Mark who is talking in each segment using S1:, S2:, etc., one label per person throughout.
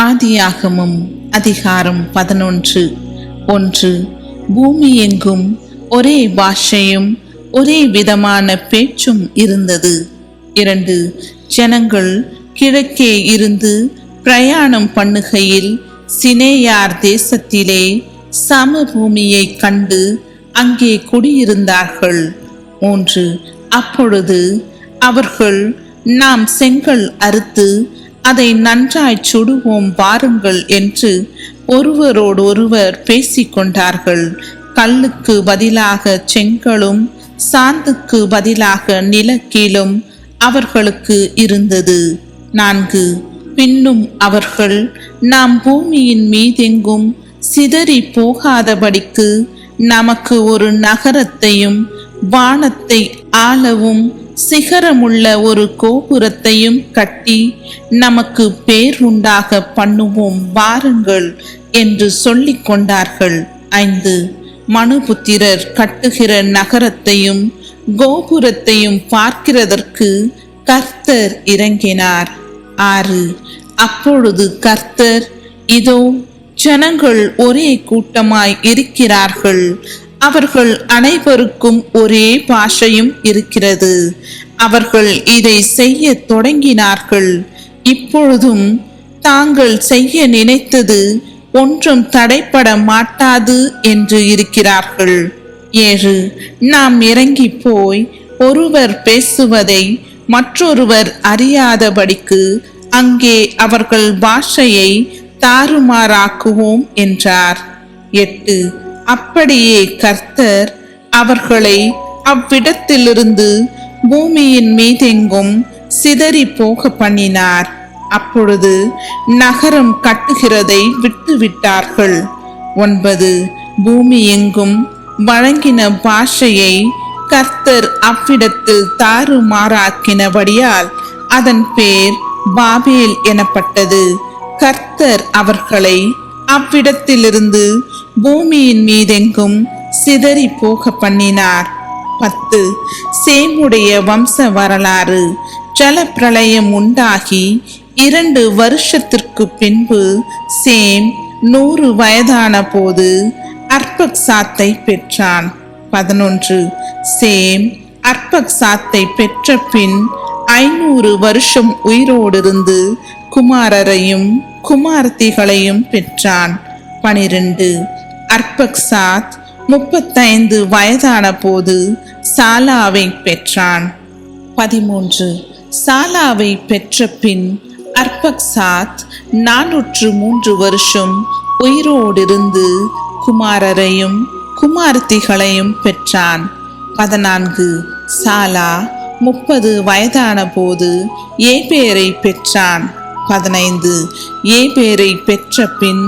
S1: ஆதியாகமம் அதிகாரம் 11. 1. பூமி எங்கும் ஒரே பாஷையும் ஒரே விதமான பேச்சும் இருந்தது. 2. ஜனங்கள் கிழக்கே இருந்து பிரயாணம் பண்ணுகையில் சினேயார் தேசத்திலே சமபூமியை கண்டு அங்கே குடியிருந்தார்கள். 3. அப்பொழுது அவர்கள், நாம் செங்கல் அறுத்து அதை நன்றாய் சுடுவோம் வாருங்கள் என்று ஒருவரோடொருவர் பேசிக்கொண்டார்கள். கல்லுக்கு பதிலாக செங்கலும் சாந்துக்கு பதிலாக நிலக்கீலும் அவர்களுக்கு இருந்தது. 4. பின்னும் அவர்கள், நாம் பூமியின் மீதெங்கும் சிதறி போகாதபடிக்கு நமக்கு ஒரு நகரத்தையும் வானத்தை ஆளவும் சிகரமுள்ள ஒரு கோபுரத்தையும் கட்டி நமக்கு பேர் உண்டாக பண்ணுவோம் வாருங்கள் என்று சொல்லிக் கொண்டார்கள். 5. மனுபுத்திரர் கட்டுகிற நகரத்தையும் கோபுரத்தையும் பார்க்கிறதற்கு கர்த்தர் இறங்கினார். 6. அப்பொழுது கர்த்தர், இதோ ஜனங்கள் ஒரே கூட்டமாய் இருக்கிறார்கள், அவர்கள் அனைவருக்கும் ஒரே பாஷையும் இருக்கிறது, அவர்கள் இதை செய்ய தொடங்கினார்கள், இப்பொழுதும் தாங்கள் செய்ய நினைத்தது ஒன்றும் தடைப்பட மாட்டாது என்று இருக்கிறார்கள். 7. நாம் இறங்கி போய் ஒருவர் பேசுவதை மற்றொருவர் அறியாதபடிக்கு அங்கே அவர்கள் பாஷையை தாறுமாறாக்குவோம் என்றார். 8. அப்படியே கர்த்தர் அவர்களை அவ்விடத்திலிருந்து பூமியின் மீதெங்கும் சிதறி போக பண்ணினார். அப்பொழுது நகரம் கட்டுகிறதை விட்டுவிட்டார்கள். 9. பூமி எங்கும் வழங்கின பாஷையை கர்த்தர் அவ்விடத்தில் தாறுமாறாக்கினபடியால் அதன் பேர் பாபேல் எனப்பட்டது. கர்த்தர் அவர்களை அவ்விடத்திலிருந்து பூமியின் மீதெங்கும் சிதறி போக பண்ணினார். 10. சேமுடைய வம்ச வரலாறு. ஜலப்பிரளயம் உண்டாகி 2 வருஷத்திற்கு பின்பு சேம் 100 வயதான போது அர்பக்சாத்தை பெற்றான். 11. சேம் அர்பக்சாத்தை பெற்ற பின் 500 வருஷம் உயிரோடிருந்து குமாரரையும் குமாரத்திகளையும் பெற்றான். 12. அர்பக்சாத் 35 வயதான போது சாலாவை பெற்றான். 13. சாலாவை பெற்ற பின் அர்பக்சாத் 403 வருஷம் உயிரோடிருந்து குமாரரையும் குமாரத்திகளையும் பெற்றான். 14. சாலா 30 வயதான போது ஏபேரை பெற்றான். 15. ஏபேரை பெற்ற பின்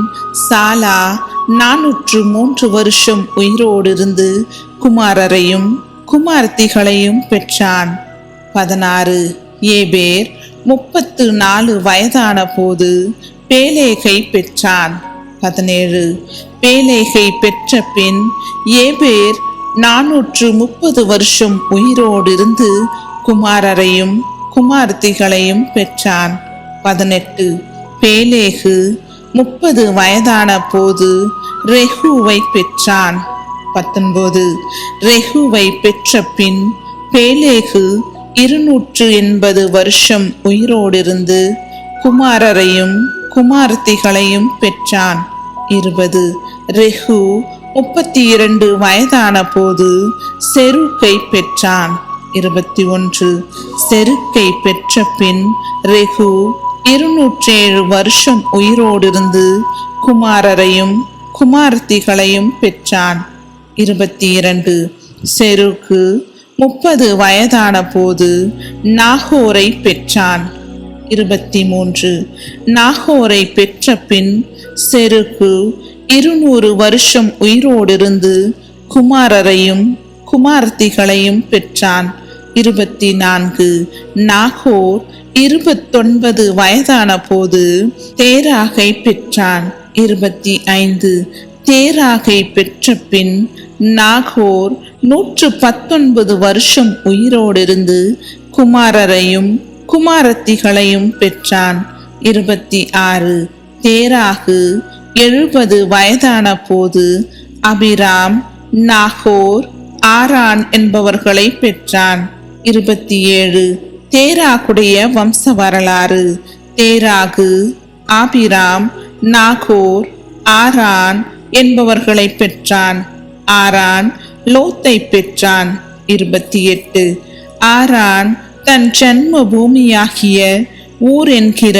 S1: சாலா 403 வருஷம் உயிரோடிருந்து குமாரரையும் குமாரத்திகளையும் பெற்றான். 16. ஏபேர் 34 வயதான போது பேலேகை பெற்றான். 17. பேலேகை பெற்ற பின் ஏபேர் 430 வருஷம் உயிரோடிருந்து குமாரரையும் குமாரத்திகளையும் பெற்றான். 18. பேலேகு 30 வயதான போது ரெகுவை பெற்றான். 19. ரெகுவை பெற்ற பின் பேலேகு 280 வருஷம் உயிரோடிருந்து குமாரரையும் குமாரத்திகளையும் பெற்றான். 20. ரெகு 32 வயதான போது செருக்கை பெற்றான். 21. செருக்கை பெற்ற பின் ரெகு 207 வருஷம் உயிரோடிருந்து குமாரரையும் குமாரத்திகளையும் பெற்றான். 22. செருக்கு 30 வயதான போது நாகோரை பெற்றான். 23. நாகோரை பெற்ற பின் செருக்கு 200 வருஷம் உயிரோடிருந்து குமாரரையும் குமாரத்திகளையும் பெற்றான். 24. நாகோர் 29 வயதான போது தேராகை பெற்றான். 25. தேராகை பெற்ற பின் நாகோர் 119 வருஷம் உயிரோடிருந்து குமாரரையும் குமாரத்திகளையும் பெற்றான். 26. தேராகு 70 வயதான போது அபிராம், நாகோர், ஆரான் என்பவர்களை பெற்றான். 27. தேராகுடைய வம்ச வரலாறு. தேராகு ஆபிராம், நாகோர், ஆரான் என்பவர்களை பெற்றான். ஆரான் லோத்தை பெற்றான். 28. ஆரான் தன் ஜன்ம பூமியாகிய ஊர் என்கிற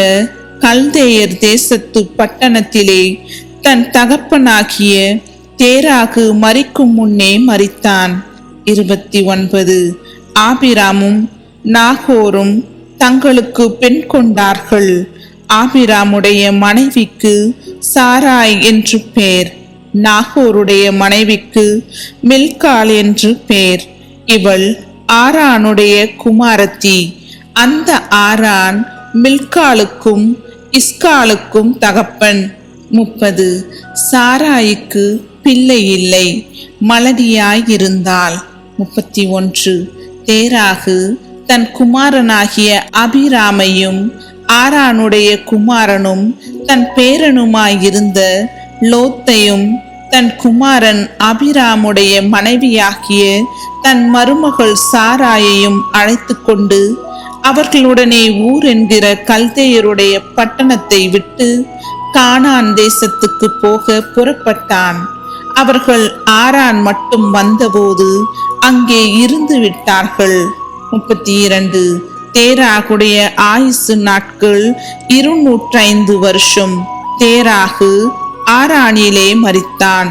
S1: கல்தேயர் தேசத்து பட்டணத்திலே தன் தகப்பனாகிய தேராகு மரிக்கும் முன்னே மரித்தான். 29. ஆபிராமும் நாகோரும் தங்களுக்கு பெண் கொண்டார்கள். ஆபிராமுடைய மனைவிக்கு சாராய் என்று பேர். நாகோருடைய மனைவிக்கு மில்காள் என்று பேர். இவள் ஆரானுடைய குமாரத்தி. அந்த ஆரான் மில்காளுக்கும் இஸ்காளுக்கும் தகப்பன். 30. சாராய்க்கு பிள்ளை இல்லை, மலடியாயிருந்தாள். 31. தேராகு தன் குமாரனாகிய அபிராமையும் ஆரானுடைய குமாரனும் தன் பேரனுமாயிருந்த லோத்தையும் தன் குமாரன் அபிராமுடைய மனைவியாகிய தன் மருமகள் சாராயையும் அழைத்து கொண்டு அவர்களுடனே ஊர் என்கிற கல்தேயருடைய பட்டணத்தை விட்டு கானான் தேசத்துக்கு போக புறப்பட்டான். அவர்கள் ஆரான் மட்டும் வந்தபோது அங்கே இருந்து விட்டார்கள். 32. தேராகுடைய ஆயுசு நாட்கள் 205 வருஷம். தேராகு ஆரானிலே மரித்தான்.